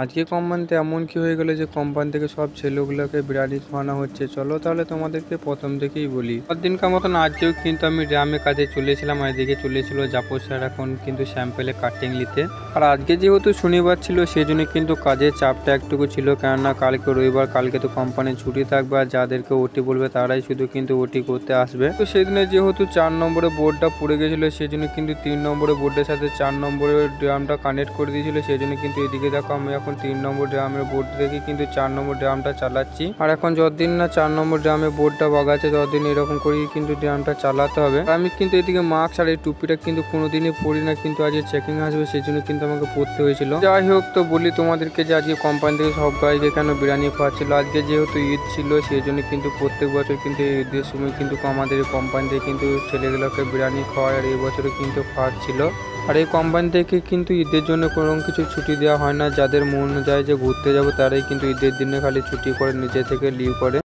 আজকে কোম্পানিতে এমন কি হয়ে গেল যে কোম্পানি থেকে সব ছেলেগুলোকে বিরিয়ানি খাওয়ানো হচ্ছে। চলো তাহলে তোমাদেরকে প্রথম থেকেই বলি। দিনকার মতন আজকেও কিন্তু আমি ড্রামে কাজে চলেছিলাম, আর এদিকে চলেছিল জাপর স্যার এখন কিন্তু স্যাম্পেলে কাটিং নিতে। আর আজকে যেহেতু শনিবার ছিল সেই জন্য কিন্তু কাজের চাপটা একটুকু ছিল, কেননা কালকে রবিবার, কালকে তো কোম্পানির ছুটি থাকবে আর যাদেরকে ওটি বলবে তারাই শুধু কিন্তু ওটি করতে আসবে। তো সেদিনে যেহেতু 4 নম্বরে বোর্ডটা পুড়ে গেছিলো সেই জন্য কিন্তু 3 নম্বরে বোর্ডের সাথে 4 নম্বরের ড্রামটা কানেক্ট করে দিয়েছিল। সেই জন্য কিন্তু এদিকে দেখো আমি এখন 3 নম্বর ড্রামের বোর্ড দেখে কিন্তু 4 নম্বর ড্রামটা চালাচ্ছি। আর এখন যতদিন না 4 নম্বর ড্রামে বোর্ডটা বাগাচ্ছে ততদিন এরকম করেই কিন্তু ড্রামটা চালাতে হবে। আমি কিন্তু এদিকে মাস্ক আর এই টুপিটা কিন্তু কোনোদিনই পরি না, কিন্তু আজকে চেকিং আসবে সেই জন্য কিন্তু আমাকে পড়তে হয়েছিল। যাই হোক, তো বলি তোমাদেরকে যে আজকে কোম্পানি থেকে সব গাইকে কেন বিরিয়ানি খাওয়াচ্ছিল। আজকে যেহেতু ঈদ ছিল সেই জন্য কিন্তু প্রত্যেক বছর কিন্তু ঈদের সময় কিন্তু আমাদের কোম্পানি থেকে কিন্তু ছেলেগুলোকে বিরিয়ানি খাওয়ায়, আর এই বছরও কিন্তু খাওয়াচ্ছিল। আর এই কোম্পানি থেকে কিন্তু ঈদের জন্য কোনো কিছু ছুটি দেওয়া হয় না। যাদের মন যায় যে ঘুরতে যাবো তারাই কিন্তু ঈদের দিনে খালি ছুটি করে নিজে থেকে লিভ করে।